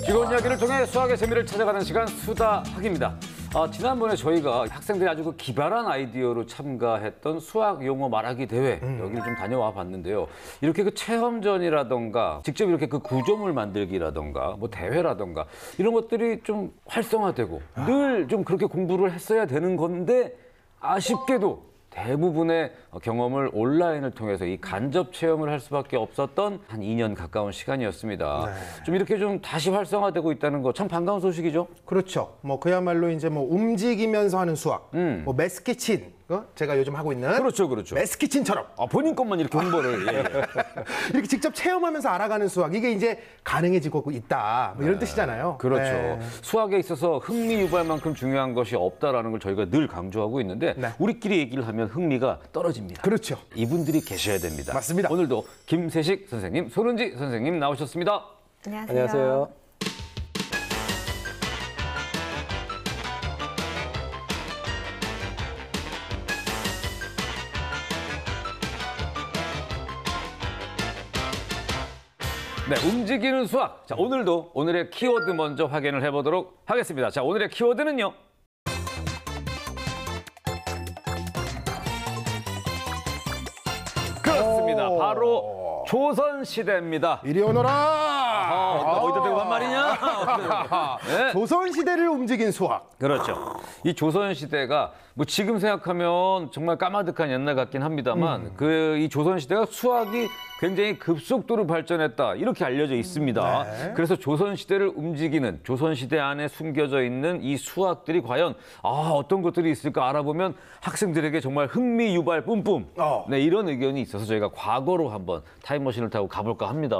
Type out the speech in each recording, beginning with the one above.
즐거운 이야기를 통해 수학의 재미를 찾아가는 시간 수다학입니다. 지난번에 저희가 학생들이 아주 그 기발한 아이디어로 참가했던 수학 용어 말하기 대회 여기를 좀 다녀와 봤는데요. 이렇게 그 체험전이라던가 직접 이렇게 그 구조물 만들기라던가 뭐 대회라던가 이런 것들이 좀 활성화되고 늘 좀 그렇게 공부를 했어야 되는 건데 아쉽게도 대부분의 경험을 온라인을 통해서 이 간접 체험을 할 수밖에 없었던 한 2년 가까운 시간이었습니다. 좀 이렇게 좀 다시 활성화되고 있다는 거 참 반가운 소식이죠? 그렇죠. 뭐 그야말로 이제 뭐 움직이면서 하는 수학, 뭐 매스키친, 제가 요즘 하고 있는 그렇죠. 매스키친처럼 본인 것만 이렇게 홍보를 이렇게 직접 체험하면서 알아가는 수학, 이게 이제 가능해지고 있다, 뭐 이런 뜻이잖아요. 그렇죠. 네. 수학에 있어서 흥미 유발만큼 중요한 것이 없다라는 걸 저희가 늘 강조하고 있는데 우리끼리 얘기를 하면 흥미가 떨어집니다. 그렇죠. 이분들이 계셔야 됩니다. 맞습니다. 오늘도 김세식 선생님, 손은지 선생님 나오셨습니다. 안녕하세요. 네, 움직이는 수학. 자, 오늘도 오늘의 키워드 먼저 확인을 해보도록 하겠습니다. 자, 오늘의 키워드는요. 그렇습니다. 바로 조선시대입니다. 이리 오너라. 어디다 대고 한 말이냐? 네. 조선시대를 움직인 수학. 그렇죠. 이 조선시대가 뭐 지금 생각하면 정말 까마득한 옛날 같긴 합니다만 이 조선시대가 수학이 굉장히 급속도로 발전했다 이렇게 알려져 있습니다. 네. 그래서 조선시대를 움직이는 조선시대 안에 숨겨져 있는 이 수학들이 과연 어떤 것들이 있을까 알아보면 학생들에게 정말 흥미 유발 뿜뿜 네, 이런 의견이 있어서 저희가 과거로 한번 타임머신을 타고 가볼까 합니다.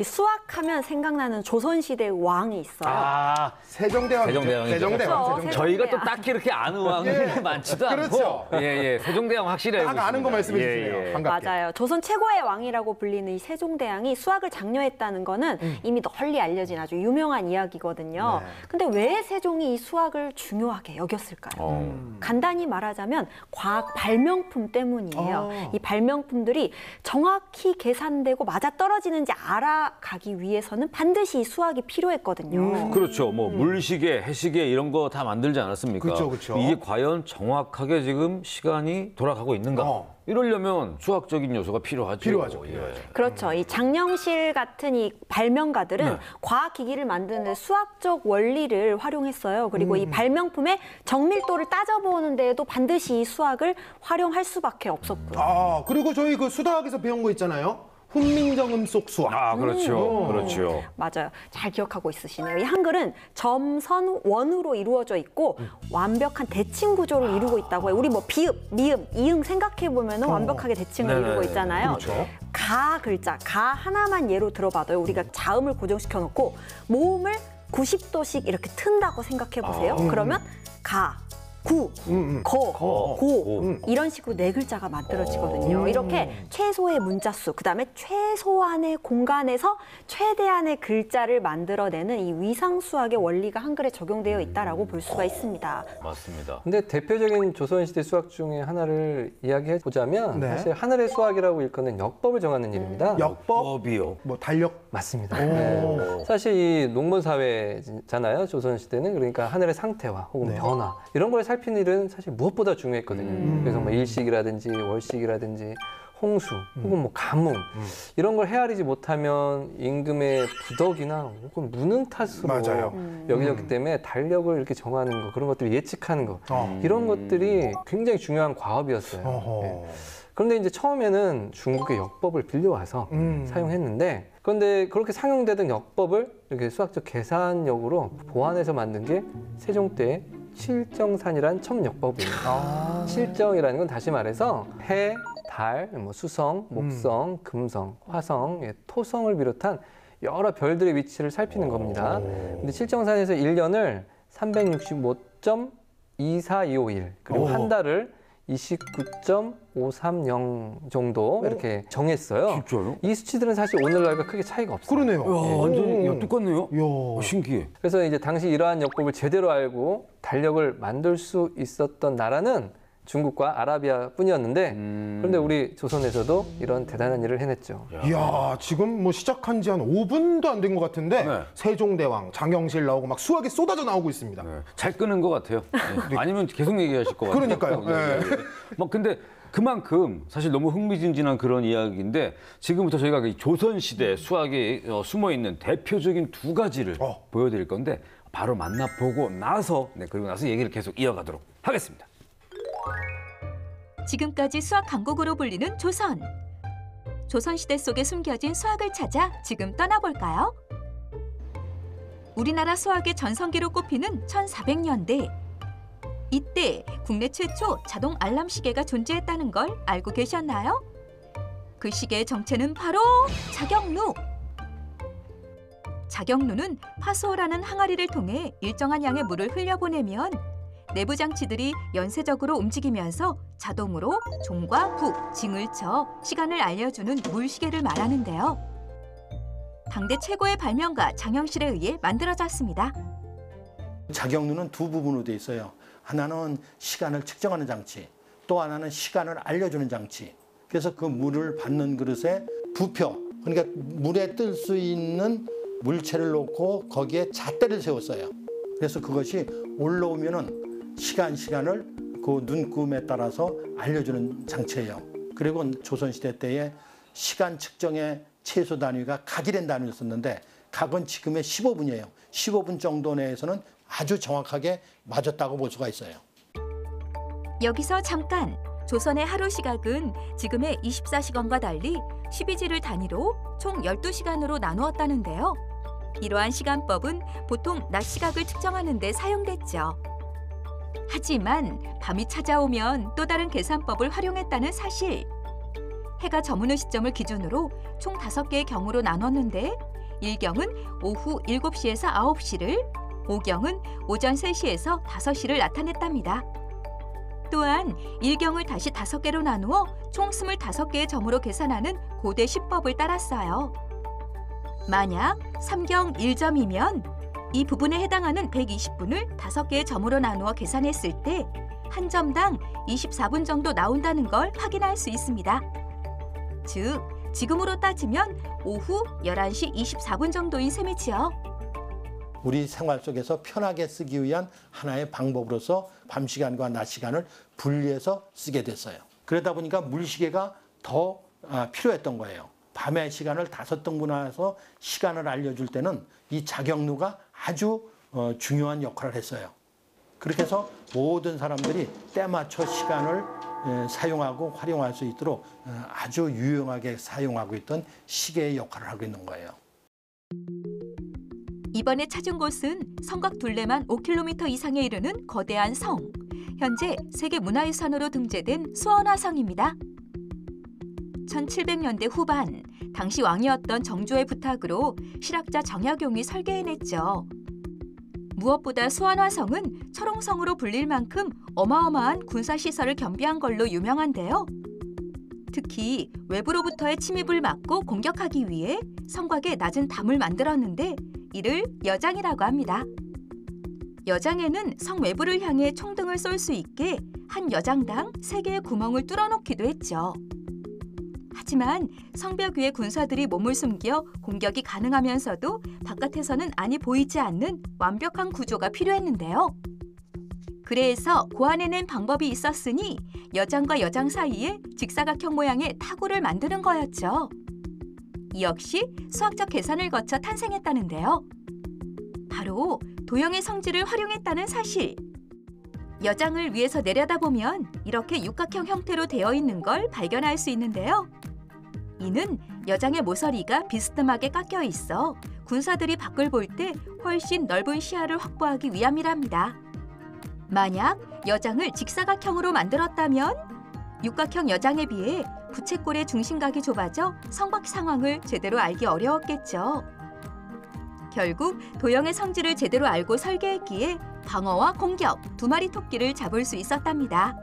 이 수학하면 생각나는 조선시대의 왕이 있어요. 세종대왕. 세종대왕이죠. 그렇죠. 저희가 또 딱히 이렇게 아는 왕이 많지도 그렇죠. 않고 세종대왕 확실히 알고 딱 아는 거 있습니다. 말씀해 주시네요. 반갑게. 맞아요. 조선 최고의 왕이라고 불리는 이 세종대왕이 수학을 장려했다는 거는 이미 널리 알려진 아주 유명한 이야기거든요. 근데 왜 세종이 이 수학을 중요하게 여겼을까요? 간단히 말하자면 과학 발명품 때문이에요. 이 발명품들이 정확히 계산되고 맞아떨어지는지 알아가기 위해서는 반드시 이 수학이 필요했거든요. 그렇죠. 뭐 물시계, 해시계 이런 거 다 만들지 않았습니까? 그렇죠. 이게 과연 정확하게 지금 시간이 돌아가고 있는가? 이러려면 수학적인 요소가 필요하죠. 그렇죠. 이 장영실 같은 이 발명가들은 과학기기를 만드는 데 수학적 원리를 활용했어요. 그리고 이 발명품의 정밀도를 따져보는 데에도 반드시 이 수학을 활용할 수밖에 없었고요. 그리고 저희 그 수다학에서 배운 거 있잖아요. 훈민정음 속 수학. 그렇죠. 맞아요. 잘 기억하고 있으시네요. 이 한글은 점선 원으로 이루어져 있고 완벽한 대칭 구조를 이루고 있다고 해요. 우리 뭐 비읍, 미음, 이응 생각해 보면 완벽하게 대칭을 이루고 있잖아요. 그렇죠. 가 글자, 가 하나만 예로 들어봐도요. 우리가 자음을 고정시켜 놓고 모음을 90도씩 이렇게 튼다고 생각해 보세요. 그러면 가, 구, 고 이런 식으로 네 글자가 만들어지거든요. 이렇게 최소의 문자수, 그다음에 최소한의 공간에서 최대한의 글자를 만들어내는 이 위상수학의 원리가 한글에 적용되어 있다라고 볼 수가 있습니다. 맞습니다. 근데 대표적인 조선시대 수학 중에 하나를 이야기해 보자면 사실 하늘의 수학이라고 일컫는 역법을 정하는 일입니다. 역법이요. 뭐 달력. 맞습니다. 네. 사실 이 농본 사회잖아요. 조선시대는. 그러니까 하늘의 상태와 혹은 변화 이런 걸 살피는 일은 사실 무엇보다 중요했거든요. 그래서 뭐 일식이라든지 월식이라든지 홍수 혹은 뭐 가뭄 이런 걸 헤아리지 못하면 임금의 부덕이나 혹은 무능 탓으로 여겨졌기 때문에 달력을 이렇게 정하는 거, 그런 것들을 예측하는 거 이런 것들이 굉장히 중요한 과업이었어요. 네. 그런데 이제 처음에는 중국의 역법을 빌려와서 사용했는데, 그런데 그렇게 상용되던 역법을 이렇게 수학적 계산력으로 보완해서 만든 게 세종 때 칠정산이란 첨역법입니다. 칠정이라는 건 다시 말해서 해, 달, 뭐 수성, 목성, 금성, 화성, 토성을 비롯한 여러 별들의 위치를 살피는 겁니다. 근데 칠정산에서 1년을 365.24251 그리고 한 달을 29.530 정도 이렇게 정했어요. 진짜요? 이 수치들은 사실 오늘날과 크게 차이가 없어요. 그러네요. 완전히 똑같네요. 신기해. 그래서 이제 당시 이러한 역법을 제대로 알고 달력을 만들 수 있었던 나라는 중국과 아라비아뿐이었는데 그런데 우리 조선에서도 이런 대단한 일을 해냈죠. 이야, 지금 뭐 시작한 지 한 5분도 안 된 것 같은데 네. 세종대왕, 장영실 나오고 막 수학이 쏟아져 나오고 있습니다. 네, 잘 끄는 것 같아요. 네. 아니면 계속 얘기하실 것 같아요. 그러니까요. 네. 뭐 근데 그만큼 사실 너무 흥미진진한 그런 이야기인데 지금부터 저희가 이 조선시대 수학에 숨어 있는 대표적인 두 가지를 보여드릴 건데 바로 만나보고 나서 그리고 나서 얘기를 계속 이어가도록 하겠습니다. 지금까지 수학 강국으로 불리는 조선. 조선시대 속에 숨겨진 수학을 찾아 지금 떠나볼까요? 우리나라 수학의 전성기로 꼽히는 1400년대. 이때 국내 최초 자동 알람 시계가 존재했다는 걸 알고 계셨나요? 그 시계의 정체는 바로 자경루. 자경루는 파수호라는 항아리를 통해 일정한 양의 물을 흘려보내면 내부 장치들이 연쇄적으로 움직이면서 자동으로 종과 부, 징을 쳐 시간을 알려주는 물시계를 말하는데요. 당대 최고의 발명가 장영실에 의해 만들어졌습니다. 자경루는 두 부분으로 돼 있어요. 하나는 시간을 측정하는 장치, 또 하나는 시간을 알려주는 장치. 그래서 그 물을 받는 그릇에 부표, 그러니까 물에 뜰 수 있는 물체를 놓고 거기에 잣대를 세웠어요. 그래서 그것이 올라오면은 시간을 그 눈금에 따라서 알려주는 장치예요. 그리고 조선시대 때에 시간 측정의 최소 단위가 각이라는 단위를 썼는데 각은 지금의 15분이에요. 15분 정도 내에서는 아주 정확하게 맞았다고 볼 수가 있어요. 여기서 잠깐! 조선의 하루 시각은 지금의 24시간과 달리 12지를 단위로 총 12시간으로 나누었다는데요. 이러한 시간법은 보통 낮 시각을 측정하는 데 사용됐죠. 하지만 밤이 찾아오면 또 다른 계산법을 활용했다는 사실. 해가 저무는 시점을 기준으로 총 5개의 경으로 나눴는데 일경은 오후 7시에서 9시를, 오경은 오전 3시에서 5시를 나타냈답니다. 또한 일경을 다시 5개로 나누어 총 25개의 점으로 계산하는 고대 시법을 따랐어요. 만약 3경 1점이면 이 부분에 해당하는 120분을 5개의 점으로 나누어 계산했을 때 한 점당 24분 정도 나온다는 걸 확인할 수 있습니다. 즉, 지금으로 따지면 오후 11시 24분 정도인 셈이지요. 우리 생활 속에서 편하게 쓰기 위한 하나의 방법으로서 밤 시간과 낮 시간을 분리해서 쓰게 됐어요. 그러다 보니까 물시계가 더 필요했던 거예요. 밤의 시간을 5등분해서 시간을 알려줄 때는 이 자경루가 아주 중요한 역할을 했어요. 그렇게 해서 모든 사람들이 때맞춰 시간을 사용하고 활용할 수 있도록 아주 유용하게 사용하고 있던 시계의 역할을 하고 있는 거예요. 이번에 찾은 곳은 성곽 둘레만 5km 이상에 이르는 거대한 성. 현재 세계문화유산으로 등재된 수원화성입니다. 1700년대 후반, 당시 왕이었던 정조의 부탁으로 실학자 정약용이 설계해냈죠. 무엇보다 수원화성은 철옹성으로 불릴 만큼 어마어마한 군사시설을 겸비한 걸로 유명한데요. 특히 외부로부터의 침입을 막고 공격하기 위해 성곽에 낮은 담을 만들었는데 이를 여장이라고 합니다. 여장에는 성 외부를 향해 총등을 쏠 수 있게 한 여장당 3개의 구멍을 뚫어놓기도 했죠. 하지만 성벽 위에 군사들이 몸을 숨겨 공격이 가능하면서도 바깥에서는 안이 보이지 않는 완벽한 구조가 필요했는데요. 그래서 고안해낸 방법이 있었으니 여장과 여장 사이에 직사각형 모양의 타구를 만드는 거였죠. 이 역시 수학적 계산을 거쳐 탄생했다는데요. 바로 도형의 성질을 활용했다는 사실. 여장을 위에서 내려다보면 이렇게 육각형 형태로 되어 있는 걸 발견할 수 있는데요. 이는 여장의 모서리가 비스듬하게 깎여 있어 군사들이 밖을 볼 때 훨씬 넓은 시야를 확보하기 위함이랍니다. 만약 여장을 직사각형으로 만들었다면 육각형 여장에 비해 부채꼴의 중심각이 좁아져 성곽 상황을 제대로 알기 어려웠겠죠. 결국 도형의 성질을 제대로 알고 설계했기에 방어와 공격, 2마리 토끼를 잡을 수 있었답니다.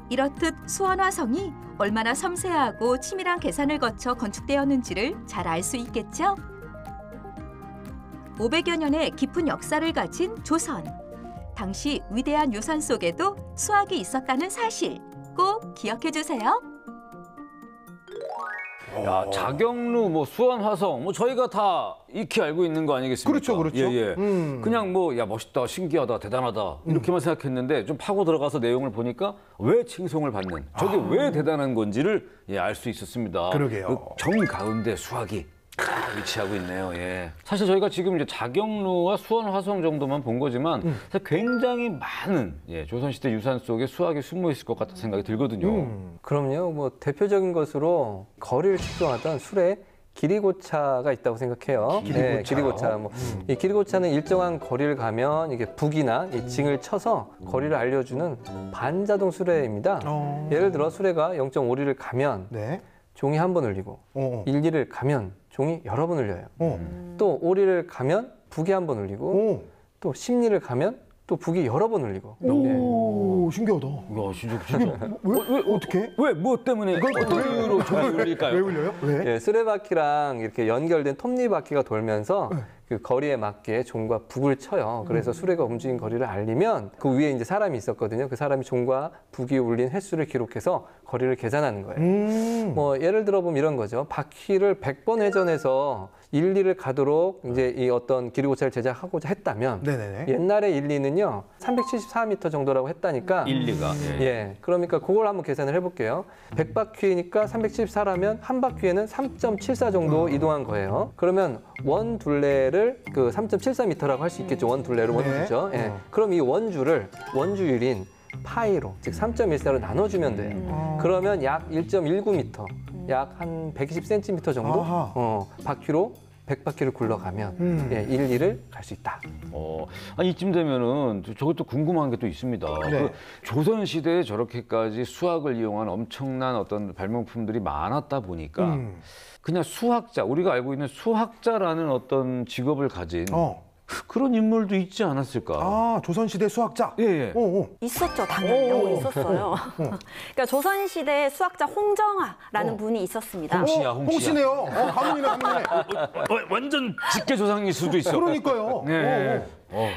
이렇듯 수원화성이 얼마나 섬세하고 치밀한 계산을 거쳐 건축되었는지를 잘 알 수 있겠죠? 500여 년의 깊은 역사를 가진 조선. 당시 위대한 유산 속에도 수학이 있었다는 사실 꼭 기억해 주세요. 야, 자경루, 뭐 수원, 화성, 뭐 저희가 다 익히 알고 있는 거 아니겠습니까? 그렇죠, 그렇죠. 예, 예. 그냥 뭐 야 멋있다, 신기하다, 대단하다 이렇게만 생각했는데 좀 파고 들어가서 내용을 보니까 왜 칭송을 받는, 저게 왜 대단한 건지를 예, 알 수 있었습니다. 그러게요. 그 정 가운데 수학이 위치하고 있네요. 예. 사실 저희가 지금 이제 자경루와 수원, 화성 정도만 본 거지만 사실 굉장히 많은 예, 조선시대 유산 속에 수학이 숨어 있을 것 같다는 생각이 들거든요. 그럼요. 뭐 대표적인 것으로 거리를 측정하던 술에 기리고차가 있다고 생각해요. 네, 기리고차. 이 기리고차는 일정한 거리를 가면 이게 북이나 이 징을 쳐서 거리를 알려주는 반자동 수레입니다. 예를 들어 수레가 0.5리를 가면 네. 종이 한 번 울리고 1리를 가면 종이 여러 번 울려요. 또 5리를 가면 북이 한 번 울리고 또 10리를 가면 또 북이 여러 번 울리고. 오, 신기하다. 야, 진짜. 왜 어떻게? 왜, 뭐 때문에 어떤 이유로 종이 울릴까요? 왜 울려요? 왜? 예, 수레바퀴랑 이렇게 연결된 톱니바퀴가 돌면서 그 거리에 맞게 종과 북을 쳐요. 그래서 수레가 움직인 거리를 알리면 그 위에 이제 사람이 있었거든요. 그 사람이 종과 북이 울린 횟수를 기록해서 거리를 계산하는 거예요. 뭐 예를 들어 보면 이런 거죠. 바퀴를 100번 회전해서 1, 2를 가도록 이제 이 어떤 기리고차를 제작하고자 했다면 네네네. 옛날에 1, 2는요 374m 정도라고 했다니까 1, 2가. 예, 그러니까 그걸 한번 계산을 해볼게요. 100바퀴니까 374라면 한 바퀴에는 3.74 정도 이동한 거예요. 그러면 원 둘레를 그 3.74m라고 할 수 있겠죠. 원 둘레를 원주죠. 예. 그럼 이 원주를 원주율인 파이로, 즉 3.14로 나눠주면 돼요. 그러면 약 1.19m, 약 한 120cm 정도 바퀴로 100바퀴를 굴러가면 예, 1, 2를 갈 수 있다. 아니 이쯤 되면은 저것도 궁금한 게 또 있습니다. 네. 그 조선 시대에 저렇게까지 수학을 이용한 엄청난 어떤 발명품들이 많았다 보니까 그냥 수학자, 우리가 알고 있는 수학자라는 어떤 직업을 가진 그런 인물도 있지 않았을까? 아, 조선시대 수학자? 예, 예. 있었죠, 당연히 있었어요. 그러니까 조선시대 수학자 홍정아라는 분이 있었습니다. 홍씨네요. 가문이네, 가문이네. 완전 직계 조상일 수도 있어. 그러니까요. 네.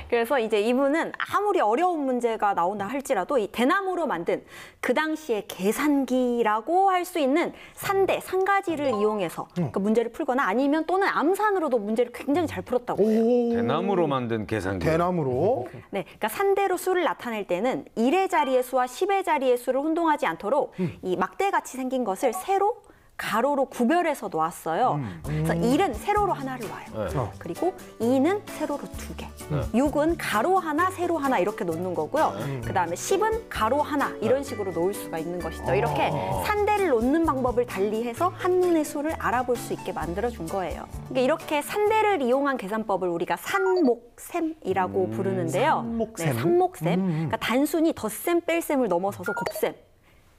그래서 이제 이분은 아무리 어려운 문제가 나온다 할지라도 이 대나무로 만든 그 당시의 계산기라고 할 수 있는 산대, 산가지를 이용해서 그 문제를 풀거나 아니면 또는 암산으로도 문제를 굉장히 잘 풀었다고 해요. 대나무로 만든 계산기. 대나무로. 네, 그러니까 산대로 수를 나타낼 때는 1의 자리의 수와 10의 자리의 수를 혼동하지 않도록 이 막대같이 생긴 것을 세로 가로로 구별해서 놓았어요. 그래서 1은 세로로 하나를 놔요. 그리고 2는 세로로 2개. 6은 가로 하나, 세로 하나 이렇게 놓는 거고요. 그다음에 10은 가로 하나 이런 식으로 놓을 수가 있는 것이죠. 이렇게 산대를 놓는 방법을 달리해서 한눈에 수를 알아볼 수 있게 만들어준 거예요. 그러니까 이렇게 산대를 이용한 계산법을 우리가 산목셈이라고 부르는데요. 산목셈? 네, 산목셈. 그러니까 단순히 덧셈, 뺄셈을 넘어서서 곱셈.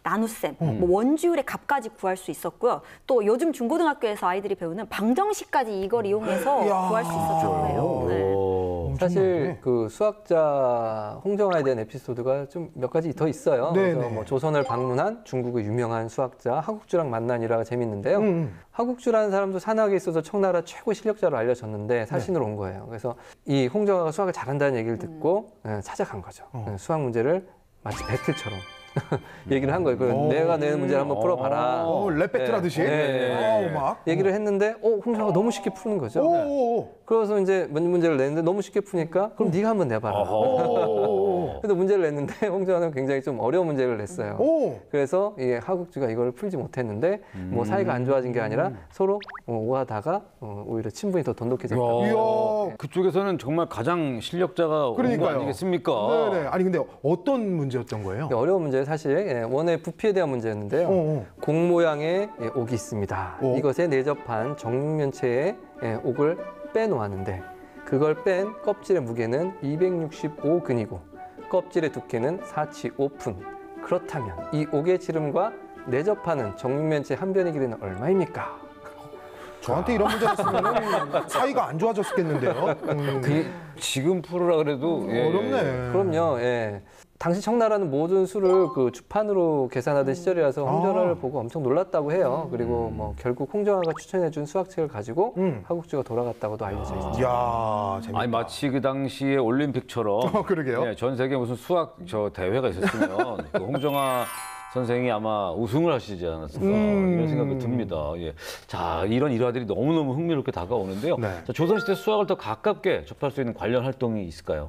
나눗셈, 뭐 원주율의 값까지 구할 수 있었고요. 또 요즘 중고등학교에서 아이들이 배우는 방정식까지 이걸 이용해서 구할 수 있었던 거예요. 네. 사실 그 수학자 홍정아에 대한 에피소드가 좀 몇 가지 더 있어요. 그래서 뭐 조선을 방문한 중국의 유명한 수학자 하국주랑 만난 일화가 재밌는데요. 하국주라는 사람도 산학에 있어서 청나라 최고 실력자로 알려졌는데 사신으로 온 거예요. 그래서 이 홍정아가 수학을 잘한다는 얘기를 듣고 찾아간 거죠. 수학 문제를 마치 배틀처럼 얘기를 한 거예요. 내가 내는 문제를 한번 풀어봐라. 랩 배틀 하듯이. 막. 얘기를 했는데 홍정아가 너무 쉽게 푸는 거죠. 그래서 이제 문제를 냈는데 너무 쉽게 푸니까 그럼 네가 한번 내봐라. 그래서 문제를 냈는데 홍정아는 굉장히 좀 어려운 문제를 냈어요. 그래서 이 하국주가 이걸 풀지 못했는데 뭐 사이가 안 좋아진 게 아니라 서로 오하다가 오히려 친분이 더 돈독해졌다. 그쪽에서는 정말 가장 실력자가 온 거 아니겠습니까? 네네. 아니 근데 어떤 문제였던 거예요? 어려운 문제 사실 원의 부피에 대한 문제였는데요. 공 모양의 옥이 있습니다. 이것에 내접한 정육면체의 옥을 빼놓았는데 그걸 뺀 껍질의 무게는 265근이고 껍질의 두께는 4/5푼. 그렇다면 이 옥의 지름과 내접하는 정육면체 한 변의 길이는 얼마입니까? 저한테 이런 문제 냈으면 사이가 안 좋아졌겠는데요. 지금 풀으라 그래도 어렵네. 그럼요. 당시 청나라는 모든 수를 그 주판으로 계산하던 시절이라서 홍정화를 보고 엄청 놀랐다고 해요. 그리고 뭐 결국 홍정화가 추천해준 수학책을 가지고 하국주가 돌아갔다고도 알려져 있어요. 이야, 재밌다. 아니 마치 그 당시에 올림픽처럼 그러게요. 네, 전 세계 무슨 수학 대회가 있었으면 그 홍정화 선생이 아마 우승을 하시지 않았을까 이런 생각이 듭니다. 예. 자, 이런 일화들이 너무너무 흥미롭게 다가오는데요. 네. 자, 조선시대 수학을 더 가깝게 접할 수 있는 관련 활동이 있을까요?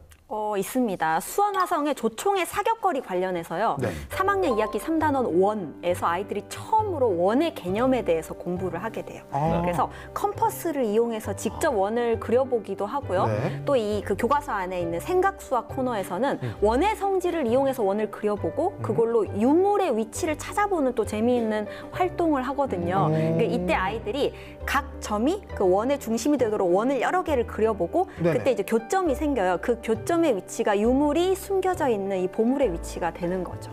있습니다. 수원화성의 조총의 사격거리 관련해서요. 네. 3학년 2학기 3단원 원에서 아이들이 처음으로 원의 개념에 대해서 공부를 하게 돼요. 그래서 컴퍼스를 이용해서 직접 원을 그려보기도 하고요. 네. 또 이 그 교과서 안에 있는 생각수학 코너에서는 원의 성질을 이용해서 원을 그려보고 그걸로 유물의 위치를 찾아보는 또 재미있는 활동을 하거든요. 그러니까 이때 아이들이 각 점이 그 원의 중심이 되도록 원을 여러 개를 그려보고 네네. 그때 이제 교점이 생겨요. 그 교점의 위치가 유물이 숨겨져 있는 이 보물의 위치가 되는 거죠.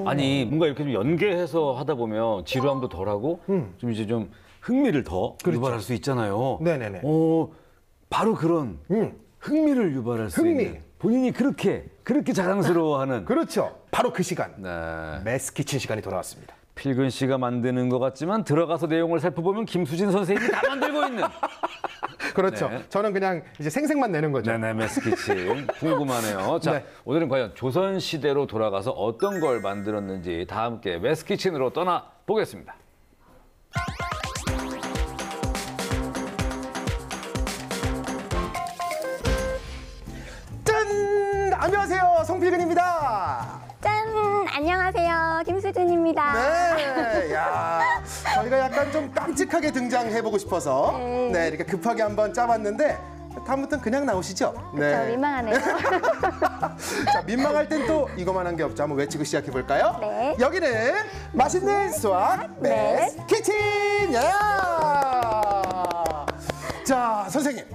아니 뭔가 이렇게 좀 연계해서 하다 보면 지루함도 덜하고 좀 이제 좀 흥미를 더 유발할 수 있잖아요. 네네네. 바로 그런 흥미를 유발할 수 흥미. 있는 본인이 그렇게 자랑스러워하는 그렇죠. 바로 그 시간. 네. 매스키친 시간이 돌아왔습니다. 필근 씨가 만드는 것 같지만 들어가서 내용을 살펴보면 김수진 선생님이 다 만들고 있는 그렇죠. 네. 저는 그냥 이제 생색만 내는 거죠. 네네 매스키친 궁금하네요. 자, 네. 오늘은 과연 조선 시대로 돌아가서 어떤 걸 만들었는지 다 함께 매스키친으로 떠나 보겠습니다. 짠! 안녕하세요. 송필근입니다. 짠! 안녕하세요. 김수진입니다. 네, 야, 저희가 약간 좀 깜찍하게 등장해보고 싶어서 네, 이렇게 급하게 한번 짜봤는데 다음부터는 그냥 나오시죠? 저 민망하네요. 자, 민망할 땐 또 이거만한 게 없죠. 한번 외치고 시작해볼까요? 네. 여기는 맛있는 수학 매스 키친! 야! 자, 선생님,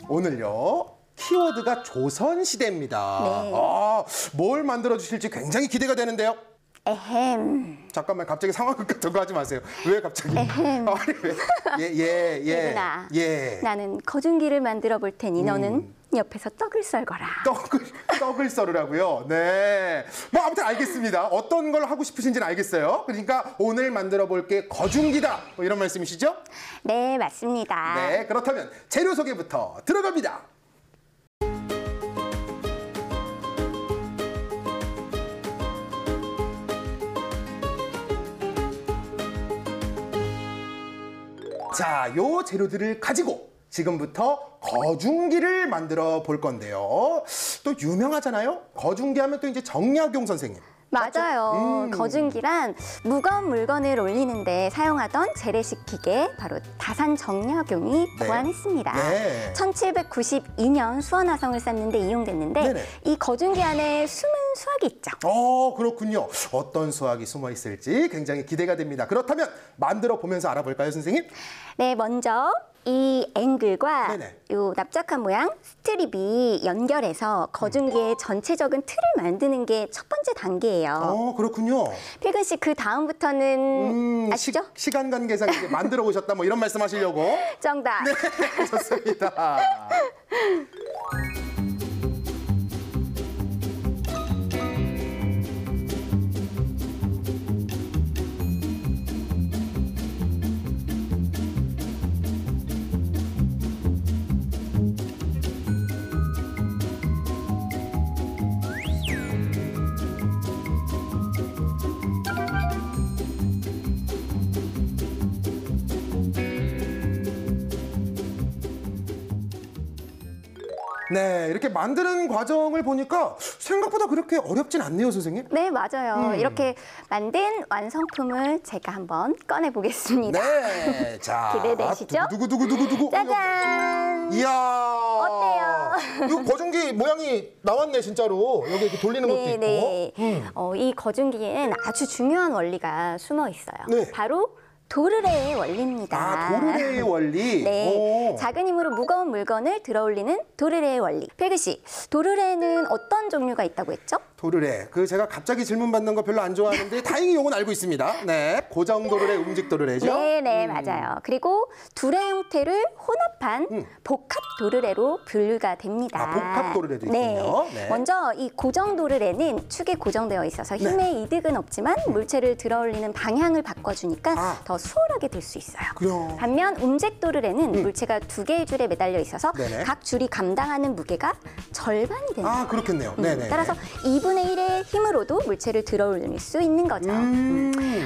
오늘요. 키워드가 조선시대입니다. 네. 뭘 만들어 주실지 굉장히 기대가 되는데요. 에헴. 잠깐만, 갑자기 상황극 같은 거 하지 마세요. 왜 갑자기? 에헴. 아니, 왜? 예근아. 예. 나는 거중기를 만들어 볼 테니 너는 옆에서 떡을 썰거라. 떡을 썰으라고요? 네. 뭐 아무튼 알겠습니다. 어떤 걸 하고 싶으신지는 알겠어요. 그러니까 오늘 만들어 볼 게 거중기다. 뭐 이런 말씀이시죠? 네, 맞습니다. 네. 그렇다면 재료 소개부터 들어갑니다. 자, 요 재료들을 가지고 지금부터 거중기를 만들어 볼 건데요. 또 유명하잖아요. 거중기 하면 또 이제 정약용 선생님. 맞아요. 거중기란 무거운 물건을 올리는데 사용하던 재래식 기계 바로 다산 정약용이 네. 고안했습니다. 네. 1792년 수원화성을 쌓는데 이용됐는데 네네. 이 거중기 안에 숨은 수학이 있죠. 그렇군요. 어떤 수학이 숨어 있을지 굉장히 기대가 됩니다. 그렇다면 만들어 보면서 알아볼까요, 선생님? 네, 먼저 이 앵글과 네네. 요 납작한 모양 스트립이 연결해서 거중기의 전체적인 틀을 만드는 게 첫 번째 단계예요. 그렇군요. 필근 씨, 그 다음부터는 아시죠? 시간 관계상 이제 만들어 오셨다 뭐 이런 말씀하시려고. 정답. 네, 좋습니다. 네, 이렇게 만드는 과정을 보니까 생각보다 그렇게 어렵진 않네요, 선생님. 네, 맞아요. 이렇게 만든 완성품을 제가 한번 꺼내 보겠습니다. 네, 자, 기대되시죠? 두구. 짜잔! 이야, 어때요? 이거 거중기 모양이 나왔네, 진짜로. 여기 이렇게 돌리는 것도 있고. 이 거중기에는 아주 중요한 원리가 숨어 있어요. 네. 바로 도르래의 원리입니다. 아, 도르래의 원리. 네, 오. 작은 힘으로 무거운 물건을 들어올리는 도르래의 원리. 필그 씨, 도르래는 어떤 종류가 있다고 했죠? 도르래. 제가 갑자기 질문 받는 거 별로 안 좋아하는데 다행히 요건 알고 있습니다. 네, 고정 도르래, 움직 도르래죠. 네, 맞아요. 그리고 둘의 형태를 혼합한 복합 도르래로 분류가 됩니다. 아, 복합 도르래도 네. 있군요. 네. 먼저 이 고정 도르래는 축에 고정되어 있어서 힘의 이득은 없지만 물체를 들어올리는 방향을 바꿔주니까 아. 더 수월하게 될 수 있어요. 그래요. 반면 움직 도르래는 물체가 두 개의 줄에 매달려 있어서 네네. 각 줄이 감당하는 무게가 절반이 되는 거예요. 아, 그렇겠네요. 네네. 따라서 2분의 1의 힘으로도 물체를 들어 올릴 수 있는 거죠.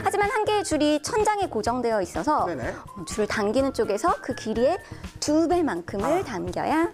하지만 한 개의 줄이 천장에 고정되어 있어서 네네. 줄을 당기는 쪽에서 그 길이의 2배만큼을 당겨야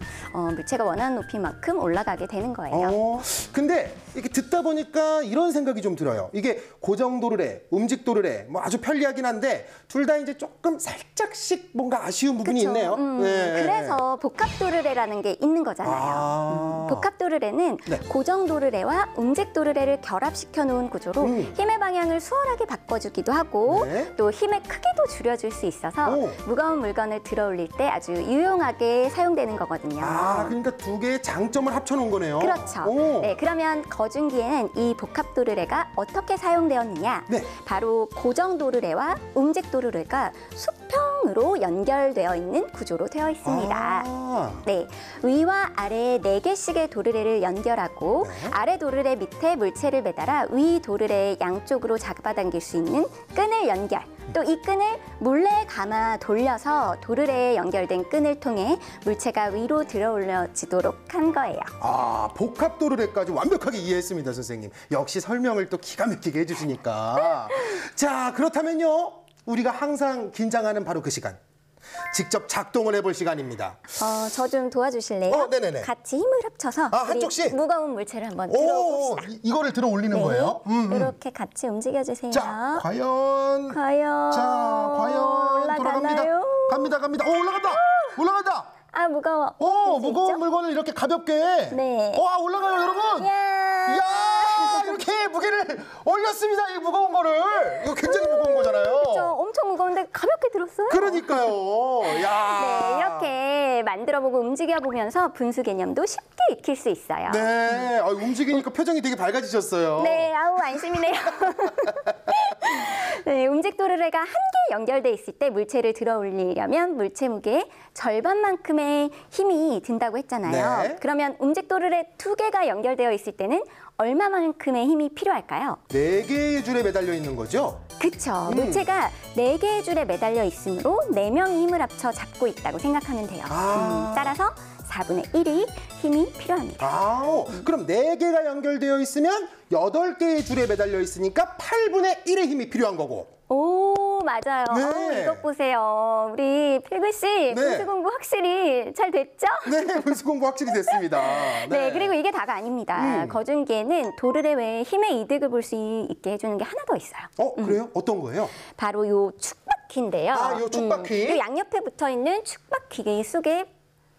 물체가 원하는 높이만큼 올라가게 되는 거예요. 근데 이렇게 듣다 보니까 이런 생각이 좀 들어요. 이게 고정 도르래, 움직 도르래, 뭐 아주 편리하긴 한데 둘 다 이제 조금 살짝씩 뭔가 아쉬운 부분이 그쵸? 있네요. 네. 그래서 복합 도르래라는 게 있는 거잖아요. 복합 도르래는 네. 고정 도르래와 움직 도르래를 결합시켜 놓은 구조로 힘의 방향을 수월하게 바꿔주기도 하고 네. 또 힘의 크기도 줄여줄 수 있어서 오. 무거운 물건을 들어 올릴 때 아주 유용하게 사용되는 거거든요. 아, 그러니까 두 개의 장점을 합쳐놓은 거네요. 그렇죠. 오. 네, 그러면 거중기에는 이 복합 도르래가 어떻게 사용되었느냐? 네. 바로 고정 도르래와 움직 도르래가 수평으로 연결되어 있는 구조로 되어 있습니다. 아. 네, 위와 아래에 4개씩의 도르래를 연결하고 네. 아래 도르래 밑에 물체를 매달아 위 도르래의 양쪽으로 잡아당길 수 있는 끈을 연결. 또 이 끈을 몰래 감아 돌려서 도르래에 연결된 끈을 통해 물체가 위로 들어 올려지도록 한 거예요. 아, 복합 도르래까지 완벽하게 이해했습니다, 선생님. 역시 설명을 또 기가 막히게 해주시니까. 자, 그렇다면요. 우리가 항상 긴장하는 바로 그 시간. 직접 작동을 해볼 시간입니다. 저 좀 도와주실래요? 네네네. 같이 힘을 합쳐서 아, 우리 한쪽씩? 무거운 물체를 한번 오, 들어봅시다. 이거를 들어 올리는 거예요? 이렇게 같이 움직여주세요. 자, 과연. 과연. 자, 과연 돌아갑니다. 올라가나요? 갑니다. 오, 올라간다. 올라간다. 아, 무거워. 오, 볼수 무거운 있죠? 물건을 이렇게 가볍게. 네. 와, 올라가요, 여러분. 야. 이야, 이렇게 무게를 올렸습니다. 이 무거운 거를. 이거 굉장히 무거운 거잖아요. 저 엄청 무거운데 가볍게 들었어요? 그러니까요. 야. 네, 이렇게 만들어보고 움직여보면서 분수 개념도 쉽게 익힐 수 있어요. 네, 움직이니까 표정이 되게 밝아지셨어요. 네, 아우 안심이네요. 네, 움직 도르래가 한 개 연결돼 있을 때 물체를 들어 올리려면 물체 무게의 절반만큼의 힘이 든다고 했잖아요. 네. 그러면 움직 도르래 2개가 연결되어 있을 때는 얼마만큼의 힘이 필요할까요? 4개의 줄에 매달려 있는 거죠? 그쵸. 물체가 4개의 줄에 매달려 있으므로 4명이 힘을 합쳐 잡고 있다고 생각하면 돼요. 따라서 4분의 1이 힘이 필요합니다. 아우, 그럼 4개가 연결되어 있으면 8개의 줄에 매달려 있으니까 8분의 1의 힘이 필요한 거고. 오, 맞아요. 네. 이것 보세요. 우리 필구 씨, 분수 공부 확실히 잘 됐죠? 네, 분수 공부 확실히 됐습니다. 네, 그리고 이게 다가 아닙니다. 거중기에는 도르래 외에 힘의 이득을 볼 수 있게 해주는 게 하나 더 있어요. 그래요? 어떤 거예요? 바로 요 축바퀴인데요. 아, 요 축바퀴. 요 양옆에 붙어 있는 축바퀴 속에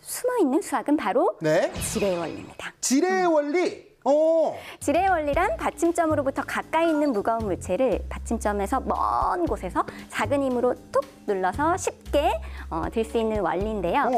숨어 있는 수학은 바로 네. 지뢰의 원리입니다. 지뢰의 원리. 지뢰의 원리란 받침점으로부터 가까이 있는 무거운 물체를 받침점에서 먼 곳에서 작은 힘으로 툭 눌러서 쉽게 들 수 있는 원리인데요.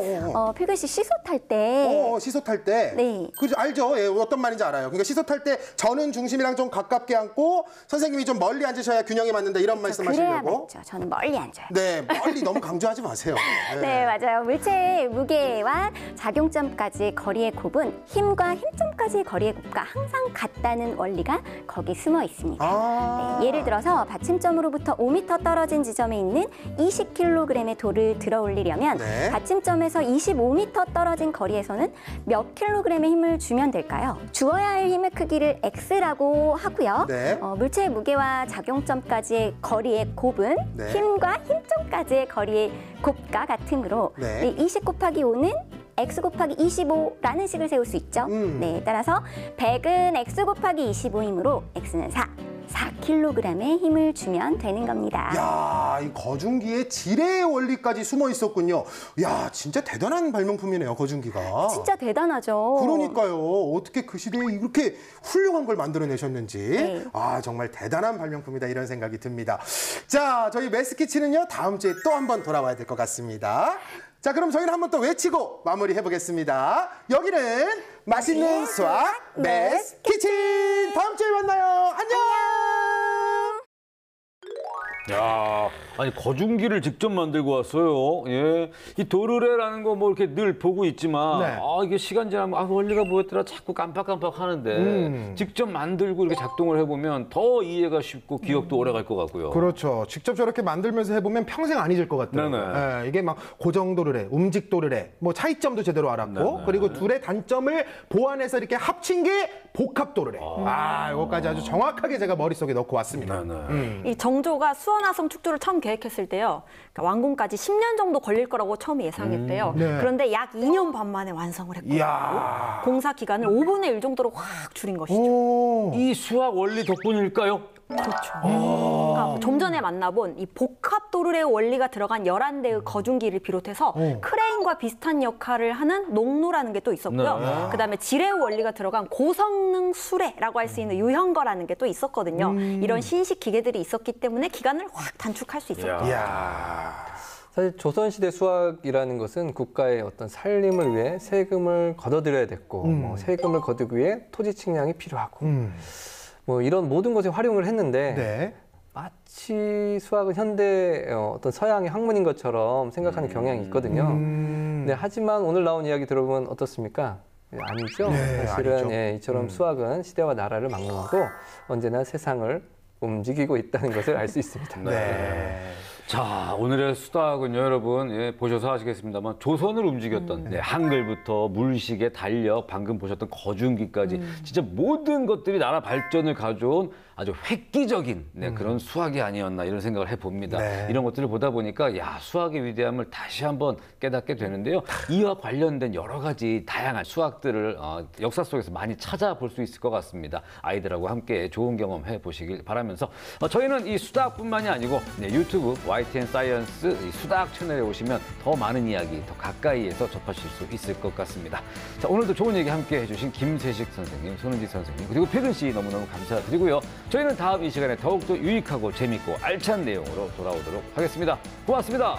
필구 씨 시소 탈 때 시소 탈 때. 네. 그죠, 알죠? 예, 어떤 말인지 알아요. 그러니까 시소 탈 때 저는 중심이랑 좀 가깝게 앉고 선생님이 좀 멀리 앉으셔야 균형이 맞는다 이런 그래야 말씀하시려고. 맞죠. 저는 멀리 앉아요. 네, 멀리 너무 강조하지 마세요. 네, 맞아요. 물체의 무게와 작용점까지의 거리의 곱은 힘과 힘점까지의 거리의 곱과 항상 같다는 원리가 거기 숨어 있습니다. 네, 예를 들어서 받침점으로부터 5m 떨어진 지점에 있는 20kg의 돌을 들어 올리려면 네. 받침점에서 25m 떨어진 거리에서는 몇 킬로그램의 힘을 주면 될까요? 주어야 할 힘의 크기를 X라고 하고요. 네. 물체의 무게와 작용점까지의 거리의 곱은 네. 힘과 힘점까지의 거리의 곱과 같으므로 네. 20 곱하기 5는 x 곱하기 25라는 식을 세울 수 있죠. 네, 따라서 100은 x 곱하기 25이므로 x는 4, 4kg의 힘을 주면 되는 겁니다. 야, 이 거중기에 지뢰의 원리까지 숨어 있었군요. 야, 진짜 대단한 발명품이네요, 거중기가. 진짜 대단하죠. 그러니까요. 어떻게 그 시대에 이렇게 훌륭한 걸 만들어내셨는지. 네. 아, 정말 대단한 발명품이다 이런 생각이 듭니다. 자, 저희 매스키치는요, 다음 주에 또 한 번 돌아와야 될 것 같습니다. 자, 그럼 저희는 한 번 더 외치고 마무리해 보겠습니다. 여기는 맛있는 수학 매스키친. 다음 주에 만나요. 안녕. 야, 아니 거중기를 직접 만들고 왔어요. 예, 이 도르래라는 거 뭐 이렇게 늘 보고 있지만, 네. 아 이게 시간 지나면 아 원리가 뭐였더라 자꾸 깜빡깜빡 하는데 직접 만들고 이렇게 작동을 해보면 더 이해가 쉽고 기억도 오래 갈 것 같고요. 그렇죠. 직접 저렇게 만들면서 해보면 평생 안 잊을 것 같더라고요. 네네. 예, 이게 막 고정 도르래, 움직 도르래, 뭐 차이점도 제대로 알았고, 네네. 그리고 둘의 단점을 보완해서 이렇게 합친 게 복합 도르래. 이거까지 아주 정확하게 제가 머릿속에 넣고 왔습니다. 네네. 이 정조가 수원화성 축조를 처음 계획했을 때요. 그러니까 완공까지 10년 정도 걸릴 거라고 처음 예상했대요. 네. 그런데 약 2년 반 만에 완성을 했거든요. 이야. 공사 기간을 5분의 1 정도로 확 줄인 것이죠. 오. 이 수학 원리 덕분일까요? 그렇죠. 그러니까 좀 전에 만나본 이 복합 도르래 원리가 들어간 11대의 거중기를 비롯해서 크레인과 비슷한 역할을 하는 농로라는 게 또 있었고요. 네. 그다음에 지뢰 원리가 들어간 고성능 수레라고 할 수 있는 유형거라는 게 또 있었거든요. 이런 신식 기계들이 있었기 때문에 기간을 확 단축할 수 있었죠. 이야. 사실 조선시대 수학이라는 것은 국가의 어떤 살림을 위해 세금을 걷어들여야 됐고, 뭐 세금을 거두기 위해 토지 측량이 필요하고, 뭐 이런 모든 것에 활용을 했는데, 네. 마치 수학은 현대 어떤 서양의 학문인 것처럼 생각하는 경향이 있거든요. 네, 하지만 오늘 나온 이야기 들어보면 어떻습니까? 네, 아니죠. 네, 사실은 아니죠. 예, 이처럼 수학은 시대와 나라를 막론하고 언제나 세상을 움직이고 있다는 것을 알 수 있습니다. 네. 자, 오늘의 수학은요, 여러분, 예, 보셔서 아시겠습니다만, 조선을 움직였던, 네, 한글부터 물식의 달력, 방금 보셨던 거중기까지, 진짜 모든 것들이 나라 발전을 가져온 아주 획기적인 그런 수학이 아니었나, 이런 생각을 해봅니다. 네. 이런 것들을 보다 보니까, 야, 수학의 위대함을 다시 한번 깨닫게 되는데요. 이와 관련된 여러 가지 다양한 수학들을 역사 속에서 많이 찾아볼 수 있을 것 같습니다. 아이들하고 함께 좋은 경험 해보시길 바라면서, 저희는 이 수학뿐만이 아니고, 네, 유튜브 YTN 사이언스 이 수학 채널에 오시면 더 많은 이야기 더 가까이에서 접하실 수 있을 것 같습니다. 자, 오늘도 좋은 얘기 함께 해주신 김세식 선생님, 손은지 선생님, 그리고 필근 씨 너무너무 감사드리고요. 저희는 다음 이 시간에 더욱더 유익하고 재밌고 알찬 내용으로 돌아오도록 하겠습니다. 고맙습니다.